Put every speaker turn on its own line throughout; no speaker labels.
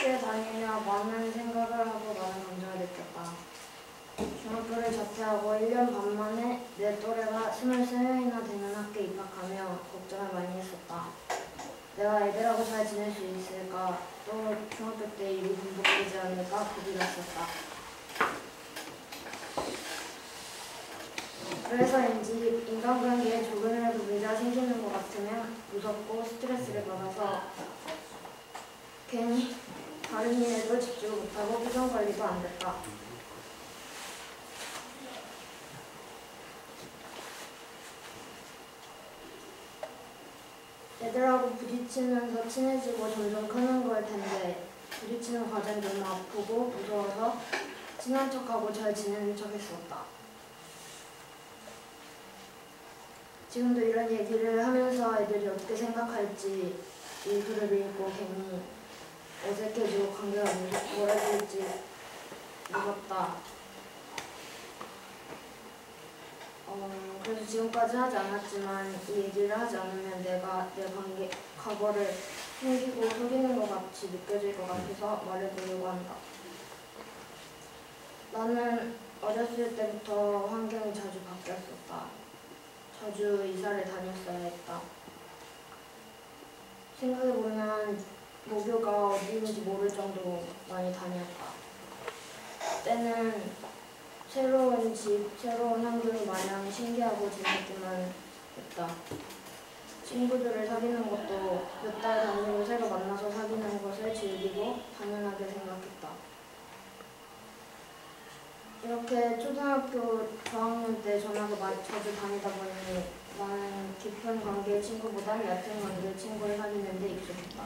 초등학교에 다니며 많은 생각을 하고 많은 감정을 느꼈다. 중학교를 자퇴하고 1년 반 만에 내 또래가 23명이나 되는 학교에 입학하며 걱정을 많이 했었다. 내가 애들하고 잘 지낼 수 있을까, 또 중학교 때 일이 반복되지 않을까 겁이 났었다. 그래서인지 인간관계에 조금이라도 문제가 생기는 것 같으면 무섭고 스트레스를 받아서 괜히 다른 일에도 집중을 못하고 표정 관리도 안 됐다. 애들하고 부딪히면서 친해지고 점점 크는 걸 텐데 부딪히는 과정이 너무 아프고 무서워서 친한 척하고 잘 지내는 척 했었다. 지금도 이런 얘기를 하면서 애들이 어떻게 생각할지 일부를 읽고 괜히 어색해지고 관계가 뭐라 될지 무섭다. 그래서 지금까지 하지 않았지만 이 얘기를 하지 않으면 내가 내 과거를 숨기고 속이는 것 같이 느껴질 것 같아서 말해보려고 한다. 나는 어렸을 때부터 환경이 자주 바뀌었었다. 자주 이사를 다녔어야 했다. 생각해보면 모교가 어디인지 모를 정도로 많이 다녔다. 때는 새로운 집, 새로운 환경이 마냥 신기하고 재밌기만 했다. 친구들을 사귀는 것도 몇 달 다니고 새로 만나서 사귀는 것을 즐기고 당연하게 생각했다. 이렇게 초등학교 저학년 때 전학을 자주 다니다 보니 나는 깊은 관계의 친구보단 얕은 관계의 친구를 사귀는 데 익숙했다.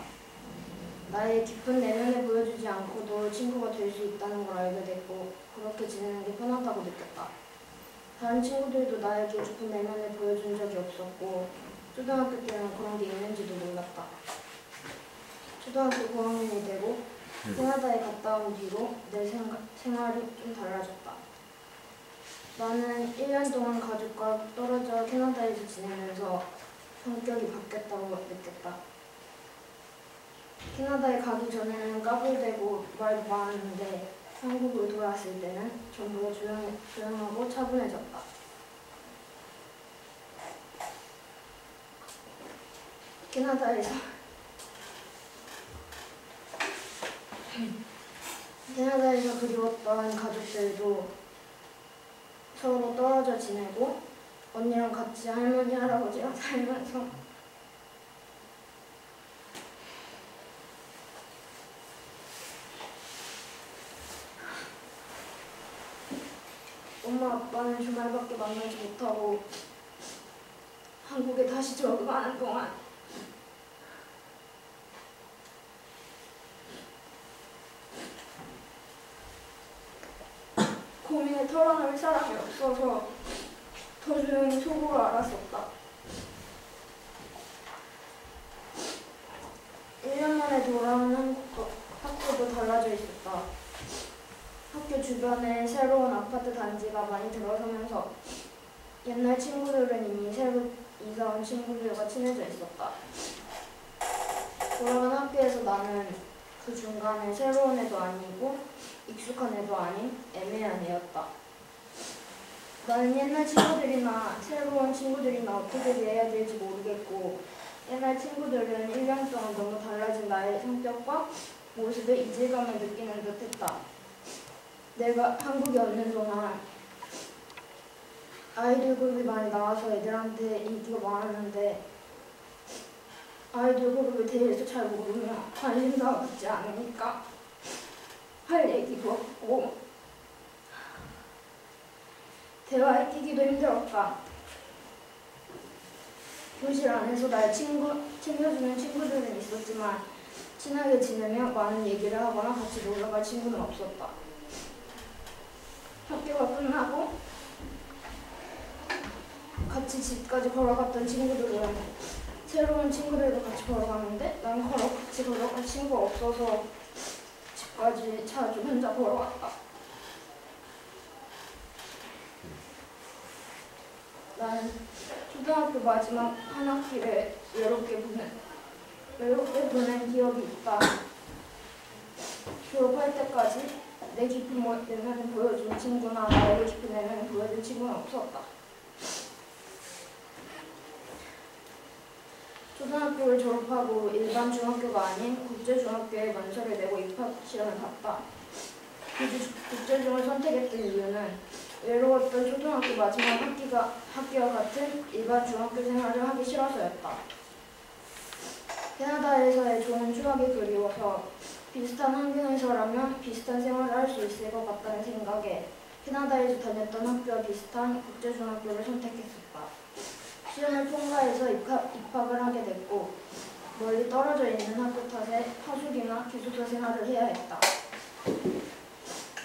나의 깊은 내면을 보여주지 않고도 친구가 될 수 있다는 걸 알게 됐고 그렇게 지내는 게 편하다고 느꼈다. 다른 친구들도 나에게 깊은 내면을 보여준 적이 없었고 초등학교 때는 그런 게 있는지도 몰랐다. 초등학교 9학년이 되고 캐나다에 갔다 온 뒤로 내 생활이 좀 달라졌다. 나는 1년 동안 가족과 떨어져 캐나다에서 지내면서 성격이 바뀌었다고 느꼈다. 캐나다에 가기 전에는 까불대고 말도 많았는데 한국으로 돌아왔을 때는 전부 조용하고 차분해졌다. 캐나다에서 그리웠던 가족들도 서로 떨어져 지내고 언니랑 같이 할머니, 할아버지랑 살면서 엄마, 아빠는 주말밖에 만나지 못하고 한국에 다시 적응하는 동안 고민을 털어놓을 사람이 없어서 더 조용히 속으로 알았었다. 1년 만에 돌아온 학교도 달라져 있었다. 학교 주변에 새로운 아파트 단지가 많이 들어서면서 옛날 친구들은 이미 새로 이사 온 친구들과 친해져 있었다. 돌아간 학교에서 나는 그 중간에 새로운 애도 아니고 익숙한 애도 아닌 애매한 애였다. 나는 옛날 친구들이나 새로운 친구들이나 어떻게 대해야 될지 모르겠고 옛날 친구들은 1년 동안 너무 달라진 나의 성격과 모습에 이질감을 느끼는 듯했다. 내가 한국에 없는 동안 아이돌 그룹이 많이 나와서 애들한테 인기가 많았는데 아이돌 그룹에 대해서 잘 모르며 관심사가 갖지 않으니까 할 얘기도 없고 대화에 끼기도 힘들었다. 교실 안에서 날 챙겨주는 친구들은 있었지만 친하게 지내며 많은 얘기를 하거나 같이 놀러갈 친구는 없었다. 학교가 끝나고 같이 집까지 걸어갔던 친구들은 새로운 친구들도 같이 걸어갔는데 난 같이 걸어갈 친구가 없어서 집까지 자주 혼자 걸어갔다. 나는 초등학교 마지막 한 학기를 외롭게 보낸 기억이 있다. 할 때까지 내 깊은 내면을 보여준 친구나 나에게 깊은 내면을 보여준 친구는 없었다. 초등학교를 졸업하고 일반 중학교가 아닌 국제중학교에 문서를 내고 입학 시험을 봤다. 국제중을 선택했던 이유는 외로웠던 초등학교 마지막 학기와 같은 일반 중학교 생활을 하기 싫어서였다. 캐나다에서의 좋은 추억이 그리워서 비슷한 환경에서라면 비슷한 생활을 할 수 있을 것 같다는 생각에 캐나다에서 다녔던 학교와 비슷한 국제중학교를 선택했었다. 시험을 통과해서 입학을 하게 됐고 멀리 떨어져 있는 학교 탓에 하숙이나 기숙사 생활을 해야 했다.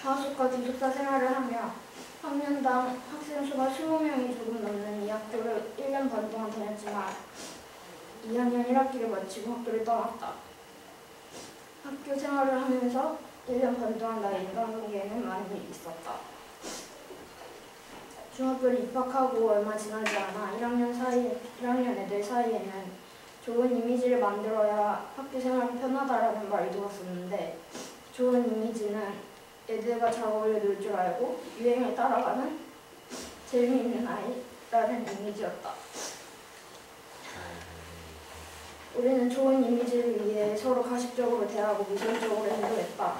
하숙과 기숙사 생활을 하며 학년당 학생 수가 20명이 조금 넘는 이 학교를 1년 반 동안 다녔지만 2학년 1학기를 마치고 학교를 떠났다. 학교 생활을 하면서 1년 반 동안 나의 인간관계에는 많은 일이 있었다. 중학교를 입학하고 얼마 지나지 않아 1학년 애들 사이에는 좋은 이미지를 만들어야 학교 생활이 편하다라는 말이 돌았었는데 좋은 이미지는 애들과 잘 어울려 놀 줄 알고 유행을 따라가는 재미있는 아이라는 이미지였다. 우리는 좋은 이미지를 위해 서로 가식적으로 대하고 미성적으로 행동했다.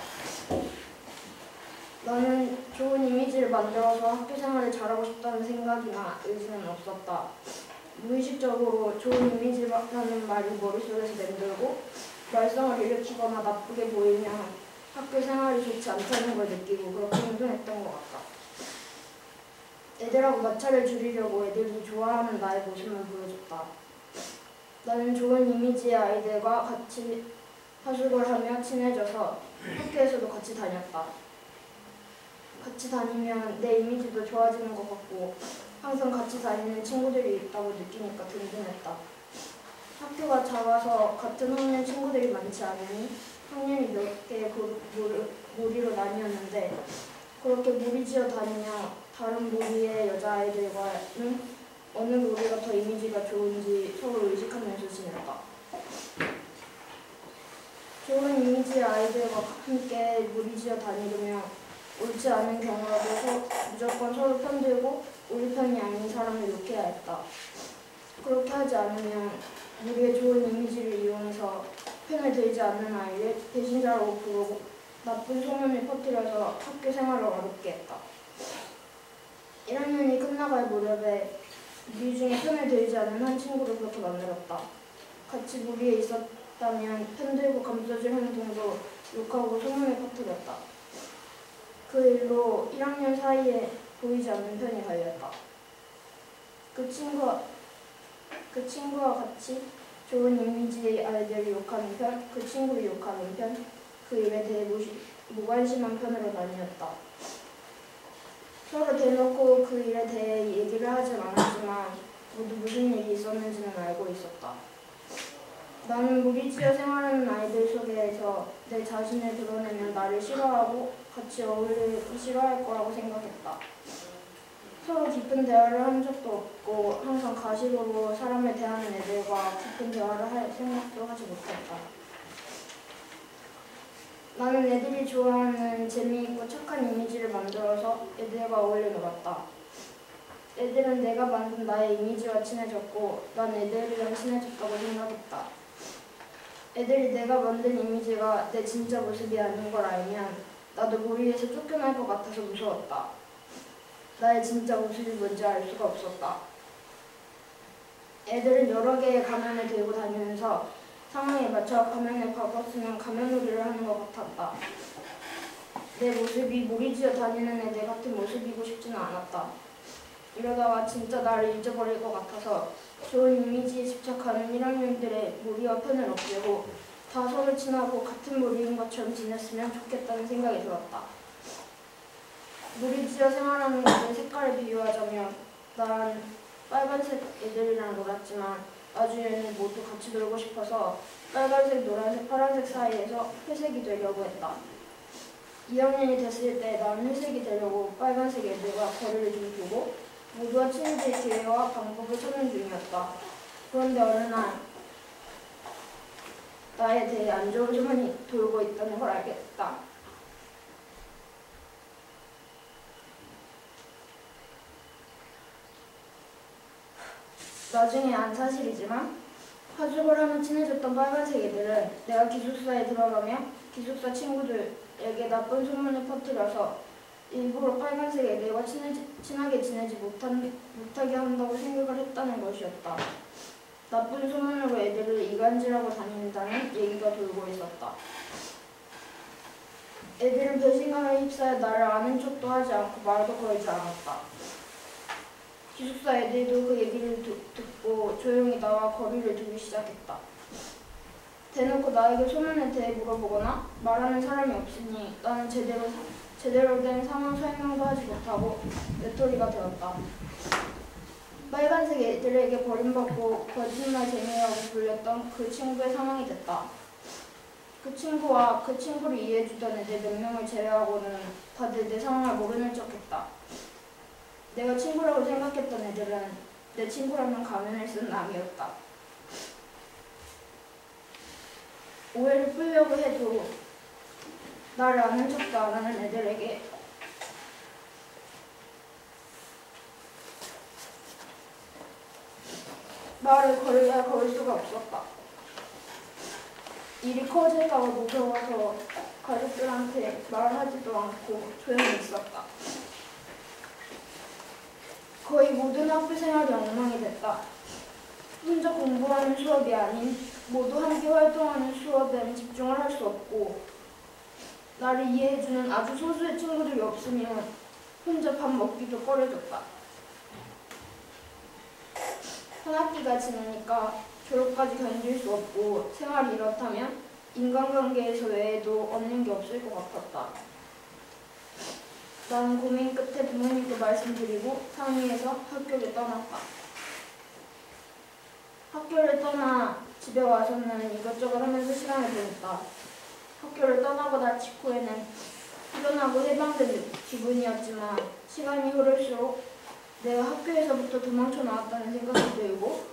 나는 좋은 이미지를 만들어서 학교 생활을 잘하고 싶다는 생각이나 의지는 없었다. 무의식적으로 좋은 이미지라는 말이 머릿속에서 맴돌고 말썽을 일으키거나 나쁘게 보이면 학교 생활이 좋지 않다는 걸 느끼고 그렇게 행동했던 것 같다. 애들하고 마찰을 줄이려고 애들이 좋아하는 나의 모습을 보여줬다. 나는 좋은 이미지의 아이들과 같이 하숙을 하며 친해져서 학교에서도 같이 다녔다. 같이 다니면 내 이미지도 좋아지는 것 같고 항상 같이 다니는 친구들이 있다고 느끼니까 든든했다. 학교가 작아서 같은 학년 친구들이 많지 않으니 학년이 몇 개의 무리로 나뉘었는데 그렇게 무리지어 다니며 다른 무리의 여자아이들과는 어느 무리가 더 이미지가 좋은지 서로 의식하면서 지냈다. 좋은 이미지의 아이들과 함께 무리지어 다니며 옳지 않은 경우라도 무조건 서로 편들고 우리 편이 아닌 사람을 욕해야 했다. 그렇게 하지 않으면 우리의 좋은 이미지를 이용해서 편을 들지 않는 아이를 배신자라고 부르고 나쁜 소문을 퍼뜨려서 학교 생활을 어렵게 했다. 1학년이 끝나갈 무렵에 우리 중에 편을 들지 않는 한 친구를 그렇게 만들었다. 같이 무리에 있었다면 편들고 감싸줄 행동도 욕하고 소문을 퍼뜨렸다. 그 일로 1학년 사이에 보이지 않는 편이 갈렸다. 그 친구와 같이 좋은 이미지의 아이들을 욕하는 편, 그 친구를 욕하는 편, 그 일에 대해 무관심한 편으로 나뉘었다. 서로 대놓고 그 일에 대해 얘기를 하진 않았지만 모두 무슨 일이 있었는지는 알고 있었다. 나는 무리지어 생활하는 아이들 속에서 내 자신을 드러내면 나를 싫어하고 같이 어울리기 싫어할 거라고 생각했다. 서로 깊은 대화를 한 적도 없고 항상 가식으로 사람을 대하는 애들과 깊은 대화를 할 생각도 하지 못했다. 나는 애들이 좋아하는 재미있고 착한 이미지를 만들어서 애들과 어울려 놀았다. 애들은 내가 만든 나의 이미지와 친해졌고 난 애들이랑 친해졌다고 생각했다. 애들이 내가 만든 이미지가 내 진짜 모습이 아닌 걸 알면 나도 무리에서 쫓겨날 것 같아서 무서웠다. 나의 진짜 모습이 뭔지 알 수가 없었다. 애들은 여러 개의 가면을 들고 다니면서 상황에 맞춰 가면을 바꿨으면 가면놀이를 하는 것 같았다. 내 모습이 무리지어 다니는 애들 같은 모습이고 싶지는 않았다. 이러다가 진짜 나를 잊어버릴 것 같아서 좋은 이미지에 집착하는 1학년들의 무리와 편을 없애고 다 서로 친하고 같은 무리인 것처럼 지냈으면 좋겠다는 생각이 들었다. 무리지어 생활하는 것을 색깔에 비유하자면 난 빨간색 애들이랑 놀았지만 나중에는 모두 같이 놀고 싶어서 빨간색, 노란색, 파란색 사이에서 회색이 되려고 했다. 2학년이 됐을 때 난 회색이 되려고 빨간색 애들과 거리를 좀 두고 모두와 친해질 기회와 방법을 찾는 중이었다. 그런데 어느 날 나에 대해 안 좋은 소문이 돌고 있다는 걸 알겠다. 나중에 안 사실이지만 하숙을 하며 친해졌던 빨간색 애들은 내가 기숙사에 들어가며 기숙사 친구들에게 나쁜 소문을 퍼뜨려서 일부러 빨간색 애들과 친하게 지내지 못하게 한다고 생각을 했다는 것이었다. 나쁜 소문으로 애들을 이간질하고 다닌다는 얘기가 돌고 있었다. 애들은 배신감에 휩싸여 나를 아는 척도 하지 않고 말도 걸지 않았다. 기숙사 애들도 그 얘기를 듣고 조용히 나와 거리를 두기 시작했다. 대놓고 나에게 소문에 대해 물어보거나 말하는 사람이 없으니 나는 제대로 된 상황 설명도 하지 못하고 외톨이가 되었다. 빨간색 애들에게 버림받고 거짓말쟁이라고 불렸던 그 친구의 상황이 됐다. 그 친구와 그 친구를 이해해주던 애들 몇 명을 제외하고는 다들 내 상황을 모르는 척했다. 내가 친구라고 생각했던 애들은 내 친구라는 가면을 쓴 남이었다. 오해를 풀려고 해도 나를 아는 척도 안 하는 애들에게 말을 걸어야 걸 수가 없었다. 일이 커질까 봐 무서워서 가족들한테 말하지도 않고 조용히 있었다. 거의 모든 학교 생활이 엉망이 됐다. 혼자 공부하는 수업이 아닌 모두 함께 활동하는 수업엔 집중을 할 수 없고 나를 이해해주는 아주 소수의 친구들이 없으면 혼자 밥 먹기도 꺼려졌다. 한 학기가 지나니까 졸업까지 견딜 수 없고 생활이 이렇다면 인간관계에서 외에도 없는 게 없을 것 같았다. 나는 고민 끝에 부모님께 말씀드리고 상의해서 학교를 떠났다. 학교를 떠나 집에 와서는 이것저것 하면서 시간을 보냈다. 학교를 떠나고 나 직후에는 후련하고 해방된 기분이었지만 시간이 흐를수록 내가 학교에서부터 도망쳐 나왔다는 생각이 들고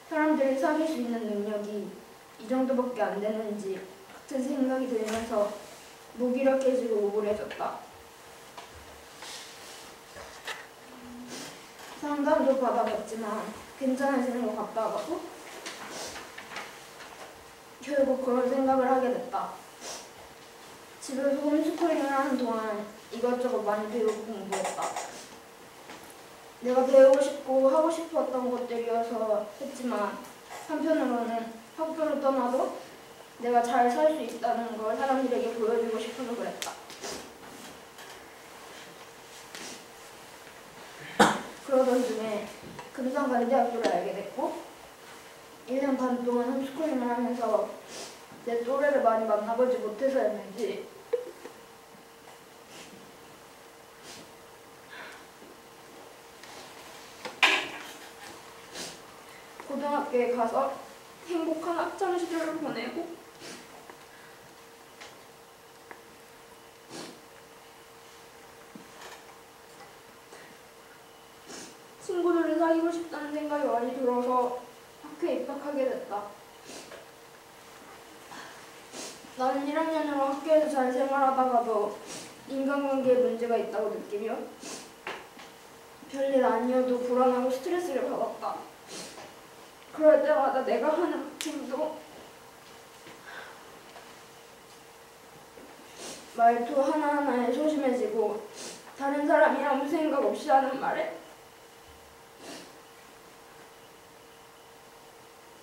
사람들을 사귈 수 있는 능력이 이 정도밖에 안 되는지 같은 생각이 들면서 무기력해지고 우울해졌다. 상담도 받아봤지만 괜찮아지는 것 같다가도 결국 그런 생각을 하게 됐다. 집에서 홈스쿨링을 하는 동안 이것저것 많이 배우고 공부했다. 내가 배우고 싶고 하고 싶었던 것들이어서 했지만 한편으로는 학교를 떠나도 내가 잘 살 수 있다는 걸 사람들에게 보여주고 싶어서 그랬다. 그러던 중에 금산관대학교를 알게 됐고 1년 반 동안 홈스쿨링을 하면서 내 또래를 많이 만나보지 못해서였는지 고등학교에 가서 행복한 학창시절을 보내고 친구들을 사귀고 싶다는 생각이 많이 들어서 학교에 입학하게 됐다. 나는 1학년으로 학교에서 잘 생활하다가도 인간관계에 문제가 있다고 느끼며 별일 아니어도 불안하고 스트레스를 받았다. 그럴 때마다 내가 하는 학생도 말투 하나하나에 소심해지고 다른 사람이 아무 생각 없이 하는 말에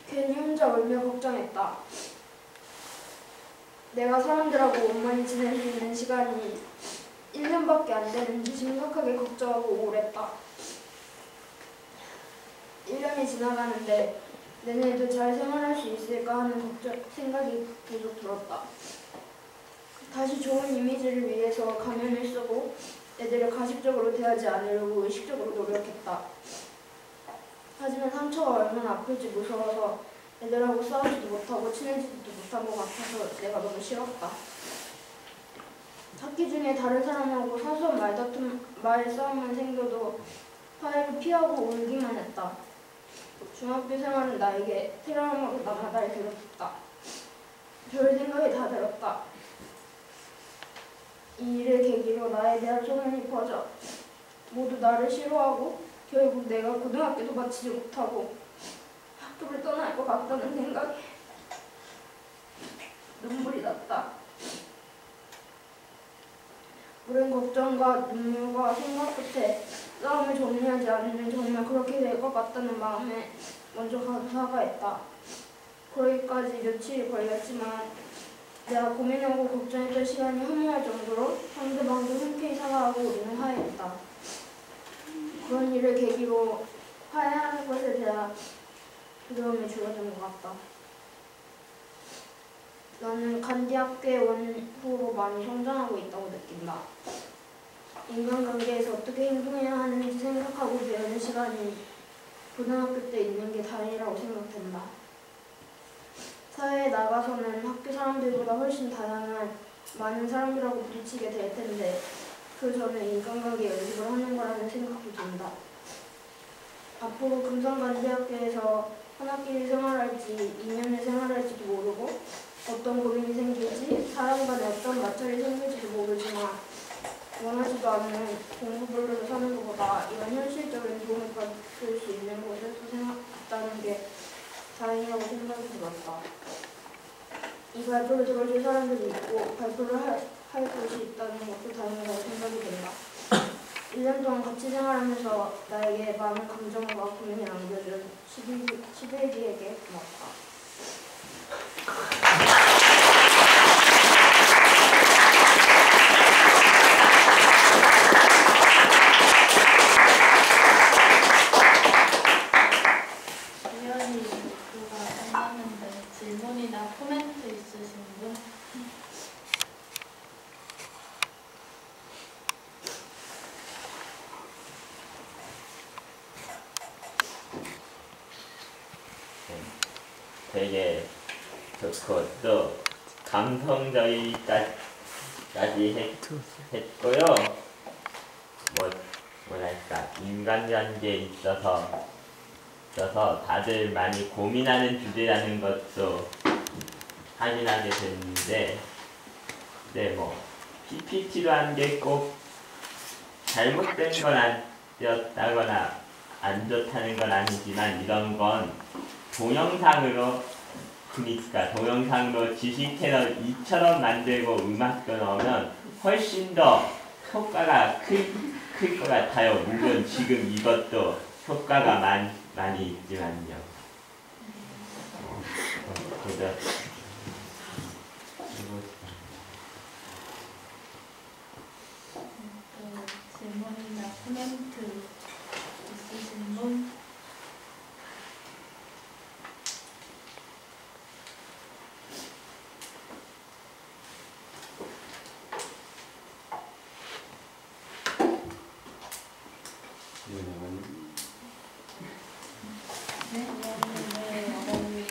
괜히 혼자 울며 걱정했다. 내가 사람들하고 원만히 지낼 수 있는 시간이 1년밖에 안 되는지 심각하게 걱정하고 우울했다. 1년이 지나가는데 내년에도 잘 생활할 수 있을까 하는 생각이 계속 들었다. 다시 좋은 이미지를 위해서 가면을 쓰고 애들을 가식적으로 대하지 않으려고 의식적으로 노력했다. 하지만 상처가 얼마나 아플지 무서워서 애들하고 싸우지도 못하고 친해지지도 못한 것 같아서 내가 너무 싫었다. 학기 중에 다른 사람하고 사소한 말싸움만 생겨도 화해를 피하고 울기만 했다. 중학교 생활은 나에게 트라우마로 남아 날 괴롭혔다. 별 생각이 다 들었다. 이 일을 계기로 나에 대한 소문이 퍼져 모두 나를 싫어하고 결국 내가 고등학교도 마치지 못하고 학교를 떠날 것 같다는 생각에 눈물이 났다. 오랜 걱정과 눈물과 생각 끝에 싸움을 정리하지 않으면 정말 그렇게 될 것 같다는 마음에 먼저 가서 사과했다. 거기까지 며칠이 걸렸지만 내가 고민하고 걱정했던 시간이 허무할 정도로 상대방도 흔쾌히 사과하고 우리는 화해했다. 그런 일을 계기로 화해하는 것에 대한 두려움이 줄어든 것 같다. 나는 간디학교에 온 후로 많이 성장하고 있다고 느낀다. 인간관계에서 어떻게 행동해야 하는지 생각하고 배우는 시간이 고등학교 때 있는 게 다행이라고 생각된다. 사회에 나가서는 학교 사람들보다 훨씬 다양한 많은 사람들하고 부딪히게 될 텐데 그 전에 인간관계 연습을 하는 거라는 생각도 든다. 앞으로 금성간대학교에서 한 학기를 생활할지 2년을 생활할지도 모르고 어떤 고민이 생길지 사람 간에 어떤 마찰이 생길지도 모르지만 원하지도 않는 공부별로로 사는 것보다 이런 현실적인 도움을 받을 수 있는 곳에서 생각했다는 게 다행이라고 생각이 들었다. 이 발표를 들어줄 사람들이 있고 발표를 할 곳이 있다는 것도 다행이라고 생각이 된다. 1년 동안 같이 생활하면서 나에게 많은 감정과 고민을 남겨준 11기에게 고맙다.
이현이 누가 끝났는데 질문이나 코멘트 있으신 분?
되게 좋고 또 감성적이까지 했고요. 뭐랄까 인간관계에 있어서 다들 많이 고민하는 주제라는 것도 확인하게 됐는데, 뭐 PPT로 한 게 꼭 잘못된 건 아니었다거나 안 좋다는 건 아니지만 이런 건 동영상으로 지식 채널 2처럼 만들고 음악도 넣으면 훨씬 더 효과가 클 것 같아요. 물론 지금 이것도 효과가 많이 있지만요. 그래서
질문이나 코멘트 있으신 분? 네, 어머님은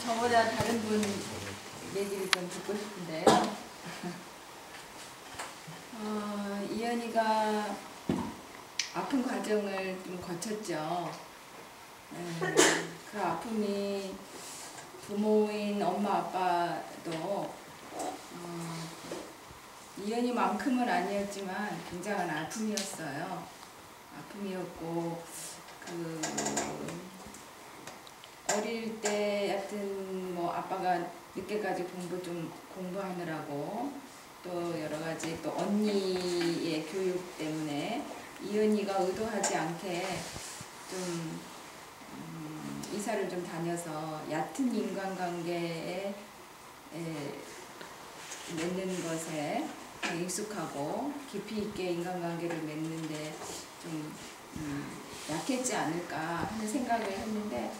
저보다 다른 분 얘기를 좀 듣고 싶은데요. 이현이가 아픈 과정을 좀 거쳤죠. 그 아픔이 부모인 엄마 아빠도 이현이만큼은 아니었지만 굉장한 아픔이었어요. 아픔이었고 어릴 때 여튼 뭐 아빠가 늦게까지 공부하느라고 또 여러 가지 또 언니의 교육 때문에 이은이가 의도하지 않게 좀 이사를 좀 다녀서 얕은 인간관계에 맺는 것에 익숙하고 깊이 있게 인간관계를 맺는데 좀 약했지 않을까 하는 생각을 했는데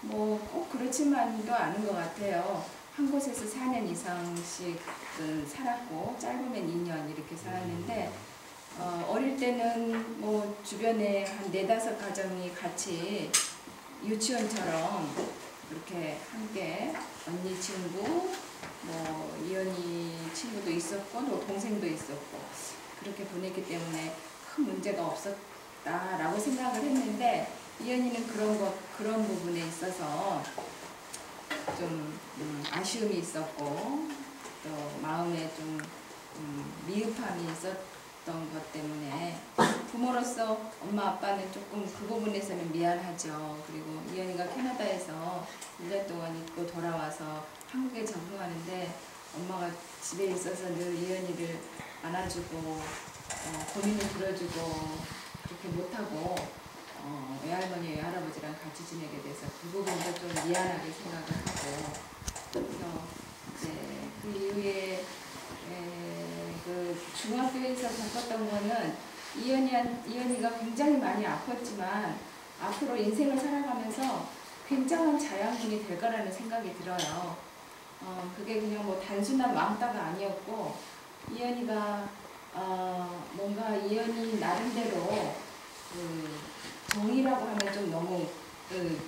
뭐 꼭 그렇지만도 않은 것 같아요. 한 곳에서 4년 이상씩 살았고 짧으면 2년 이렇게 살았는데 어릴 때는 뭐 주변에 한 4-5 가정이 같이 유치원처럼 이렇게 함께 언니 친구 뭐 이현이 친구도 있었고 또 동생도 있었고 그렇게 보냈기 때문에 큰 문제가 없었다라고 생각을 했는데 이현이는 그런 부분에 있어서 좀 아쉬움이 있었고 또 마음에 좀 미흡함이 있었던 겪었던 것 때문에 부모로서 엄마 아빠는 조금 그 부분에서는 미안하죠. 그리고 이현이가 캐나다에서 1년 동안 있고 돌아와서 한국에 적응하는데 엄마가 집에 있어서 늘 이현이를 안아주고 고민을 들어주고 그렇게 못하고 외할머니 외할아버지랑 같이 지내게 돼서 그 부분도 좀 미안하게 생각을 하고 그래서 이제 그 이후에 그 중학교에서 겪었던 거는 이현이가 굉장히 많이 아팠지만 앞으로 인생을 살아가면서 굉장한 자양분이 될 거라는 생각이 들어요. 그게 그냥 뭐 단순한 왕따가 아니었고 이현이가 뭔가 이현이 나름대로 그 정의라고 하면 좀 너무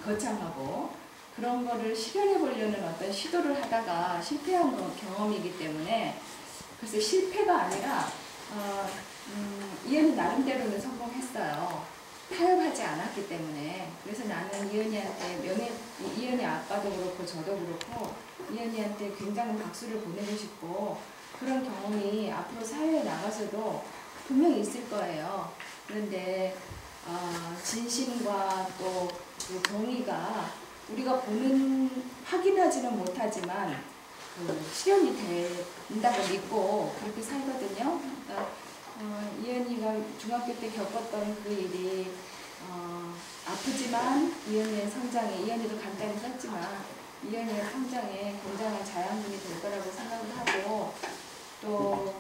거창하고 그런 거를 실현해 보려는 어떤 시도를 하다가 실패한 경험이기 때문에 글쎄 실패가 아니라 이현이 나름대로는 성공했어요. 타협하지 않았기 때문에. 그래서 나는 이현이한테 이현이 아빠도 그렇고 저도 그렇고 이현이한테 굉장히 박수를 보내고 싶고 그런 경험이 앞으로 사회에 나가서도 분명히 있을 거예요. 그런데 진심과 또 그 정의가 우리가 확인하지는 못하지만 실현이 된다고 믿고 그렇게 살거든요. 그러니까 이현이가 중학교 때 겪었던 그 일이 아프지만 이현이의 성장에 이현이도 간단히 썼지만 이현이의 성장에 굉장한 자양분이 될 거라고 생각을 하고 또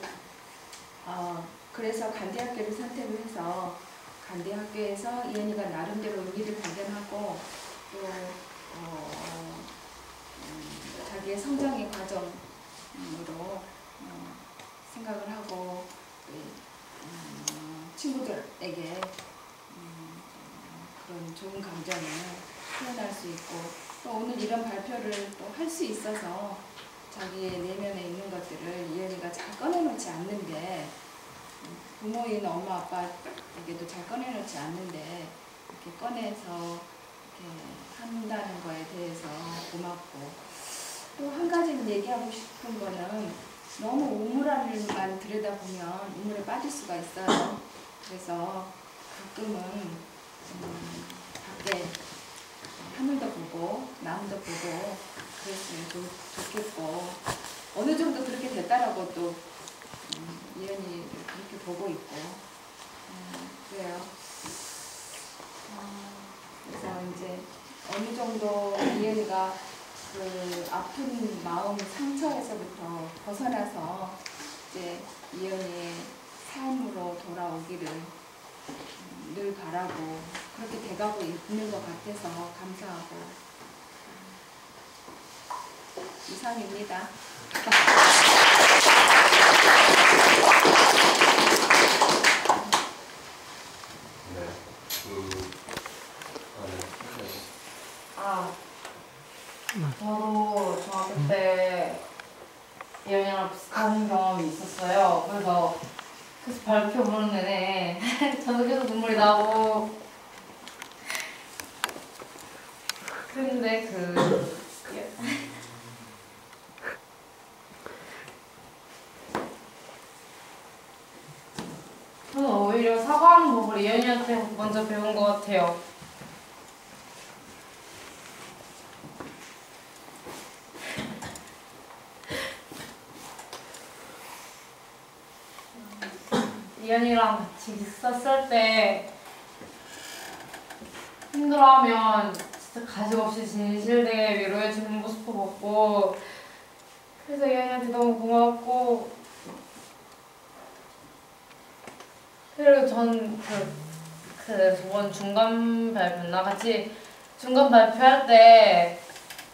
그래서 간대학교를 선택을 해서 간대학교에서 이현이가 나름대로 의미를 발견하고 또 자기의 성장의 과정으로 생각을 하고 친구들에게 그런 좋은 감정을 표현할 수 있고 또 오늘 이런 발표를 또 할 수 있어서 자기의 내면에 있는 것들을 이현이가 잘 꺼내놓지 않는데 부모인 엄마 아빠에게도 잘 꺼내놓지 않는데 이렇게 꺼내서 이렇게 한다는 거에 대해서 고맙고 또 한 가지는 얘기하고 싶은 거는 너무 우물안을만 들여다보면 우물에 빠질 수가 있어요. 그래서 가끔은 밖에 하늘도 보고 나무도 보고 그랬으면 좋겠고 어느 정도 그렇게 됐다라고 또 이현이 그렇게 보고 있고 그래요. 그래서 이제 어느 정도 이현이가 그 아픈 마음 상처에서부터 벗어나서 이제 이현이의 삶으로 돌아오기를 늘 바라고 그렇게 돼가고 있는 것 같아서 감사하고 이상입니다.
저도 중학교 때 이현이랑 비슷한 경험이 있었어요. 그래서 발표 보는 내내 저도 계속 눈물이 나고 근데 저는 오히려 사과하는 법을 이현이한테 먼저 배운 것 같아요. 이현이랑 같이 있었을 때 힘들어하면 진짜 가식없이 진실되게 위로해주는 모습도 봤고 그래서 이현이한테 너무 고마웠고 그리고 전 저번 중간 발표나 같이 중간 발표할 때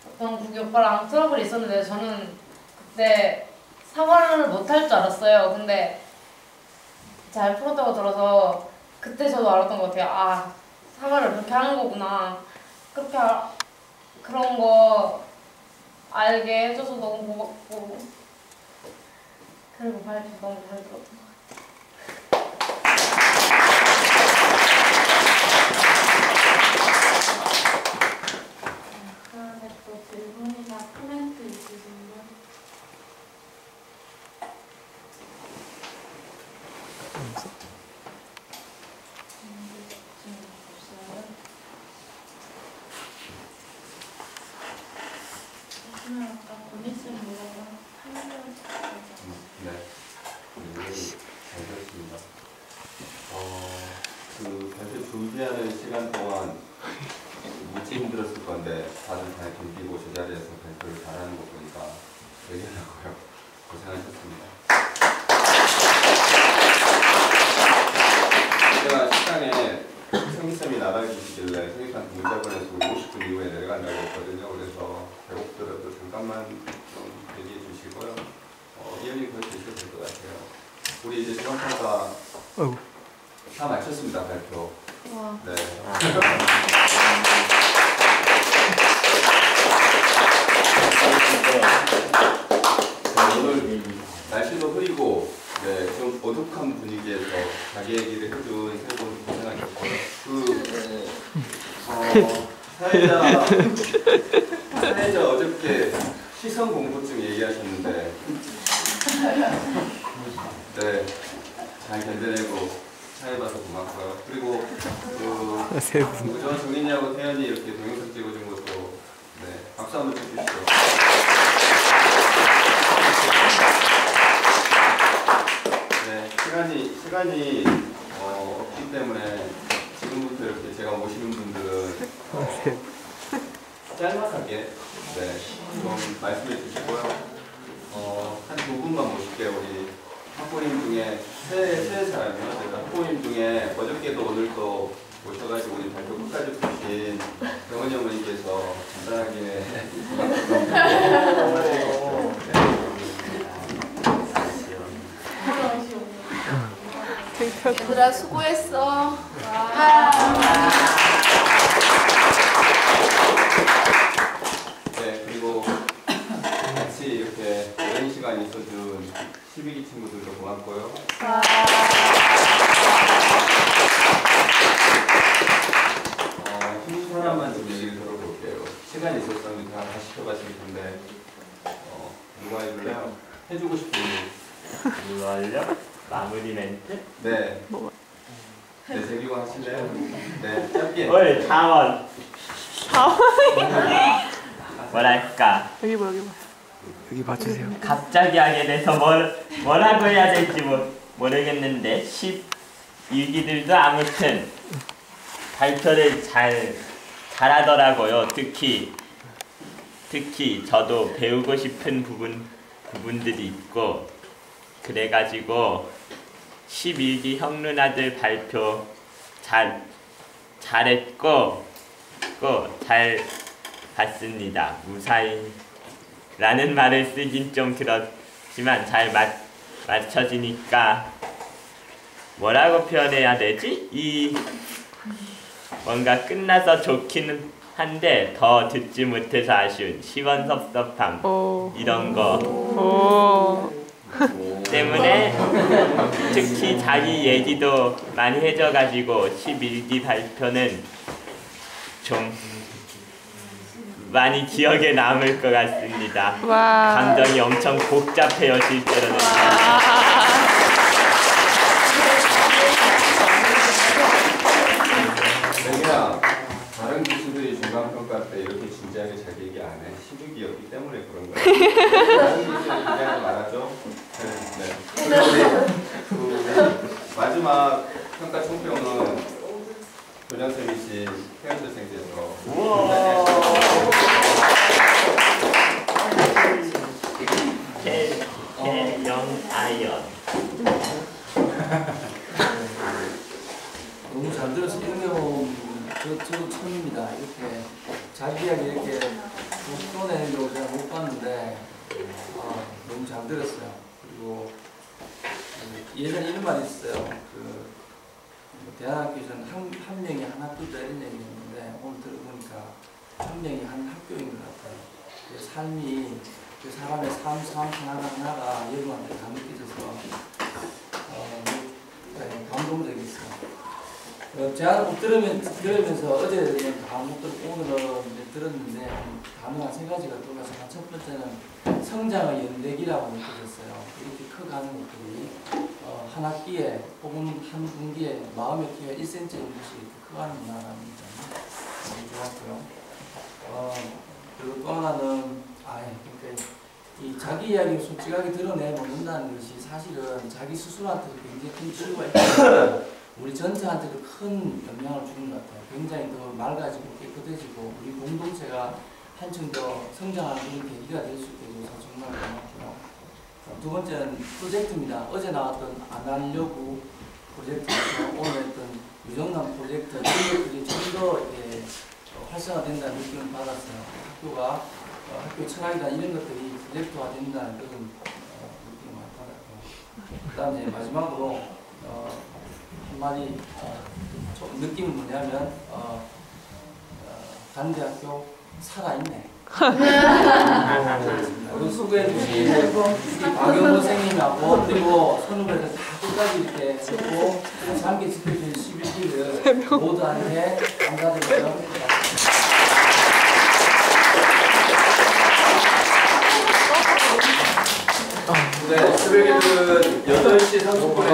어떤 국기 오빠랑 트러블이 있었는데 저는 그때 사과를 못할 줄 알았어요. 근데 잘 풀었다고 들어서 그때 저도 알았던 것 같아요. 아, 사과를 그렇게 하는 거구나. 그렇게 그런 거 알게 해줘서 너무 고맙고 그리고 발표 너무 잘 들었던 것 같아요.
그다음에 또 질문이나 코멘트 있으신 분? 저는 아까 권희쌤 뭐라고
네. 잘 들었습니다. 그 발표 준비하는 시간 동안 무지 힘들었을 건데 다들 잘 견디고 제자리에서 발표를 잘하는 거 보니까 대견하고요. 고생하셨습니다. 제가 시간에 성희쌤이 나가주시길래 성희쌤한테 문자 보내서 50분 이후에 내려간다고 했거든요. 그래서 배고프더라도 잠깐만 좀 대기해 주시고요. 이현이 그거 되셔도 될 것 같아요. 우리 이제 중앙평가 다 마쳤습니다. 발표. 네. 오늘 날씨도 흐리고 네, 좀 어둑한 분위기에서 자기 얘기를 해준 세 분 고생하셨고요. 사회자 어저께 시선 공부증 얘기하셨는데 네, 잘 견뎌내고 사회 봐서 고맙고요. 그리고 저 정인이하고 태연이 이렇게 동영상 찍어준 것도 네, 박수 한번 쳐주시죠. 네, 시간이 없기 때문에 지금부터 이렇게 제가 모시는 분들은 짤막하게 네, 좀 말씀해 주시고요. 한 두 분만 모실게요. 우리 학부님 중에 세 사람이요. 제가 학부님 중에 어저께도 오늘도 오셔가지고 우리 발표 끝까지 보신 병원이 어머니께서 간단하게
얘들아 수고했어.
네, 그리고 같이 이렇게 오랜 시간 있어준 12기 친구들도 고맙고요. 한 사람만 좀 얘기를 들어볼게요. 시간이 있었으면 다 다시 펴봤을 텐데 누가 해줄래요? 해주고 싶은 분.
이걸요? 마무리 멘트?
네. 네, 재규가 하실래요? 네, 짧게.
올 자원. 뭐랄까.
여기 봐, 여기 봐. 여기 봐주세요.
갑자기 하게 돼서 뭐라고 해야 될지 모르겠는데 11기들도 아무튼 발표를 잘하더라고요. 특히 저도 배우고 싶은 부분들이 있고 그래가지고 11기 형 누나들 발표 잘했고 잘 봤습니다. 무사히라는 말을 쓰긴 좀 그렇지만 잘 맞춰지니까 뭐라고 표현해야 되지? 뭔가 끝나서 좋기는 한데 더 듣지 못해서 아쉬운 시원섭섭함 이런 거 때문에 특히 자기 얘기도 많이 해줘가지고 11기 발표는 좀 많이 기억에 남을 것 같습니다. 감정이 엄청 복잡해요, 실제로는.
내가 다른 교수들이 중간평가 때 이렇게 진지하게 잘 얘기 안 해. 12기였기 때문에 그런 거예요. 다른 교수들이 그냥 말하죠. 네. 그리고 마지막 평가 총평은 교장선생님이신 태연 선생님께서
태영아연
너무 잘 들어서 경험 저도 처음입니다. 이렇게 자기 이야기 이렇게 풀어내는 경우 제가 못 봤는데 너무 잘 들었어요. 그리고 예전에 이런 말이 있어요. 대안학교에서는 한 명이 한 학교다 이런 얘기했는데 오늘 들어보니까 한 명이 한 학교인 것 같아요. 그 삶이 그 사람의 삶 하나하나가 여러분한테 다 느껴져서 감동적이었어요. 제가 들으면서 어제는 다 못 듣고 오늘은 들었는데 단어가 세 가지가 떠올라서 첫 번째는 성장의 연대기라고 느껴졌어요. 이렇게 커가는 것들이 한 학기에 혹은 한 분기에 마음의 키가 1cm 정도씩 이렇게 커가는구나라는 점이 너무 좋았고요. 그리고 또 하나는 그러니까 이 자기 이야기를 솔직하게 드러내놓는다는 것이 사실은 자기 스스로한테도 굉장히 큰 치유가 있고 우리 전체한테도 큰 영향을 주는 것 같아요. 굉장히 더 맑아지고 깨끗해지고 우리 공동체가 한층 더 성장하는 그런 계기가 될 수 있게 돼서 정말 고맙고요. 두 번째는 프로젝트입니다. 어제 나왔던 안 하려고 프로젝트에서 오늘 했던 유정남 프로젝트 이런 것들이 좀 더 활성화된다는 느낌을 받았어요. 학교가 학교 철학이나 이런 것들이 프로젝트화 된다는 그런 느낌을 많이 받았고 그 다음에 마지막으로 한마디 느낌은 뭐냐면 단대학교 살아있네. 오늘 수고해주신 박영호 선생님하고 그리고 선후배들 다 끝까지 이렇게 했고 함께 지켜주신 11기를 모두한테 감사드리고요.
네, 새벽에는 8시 30분에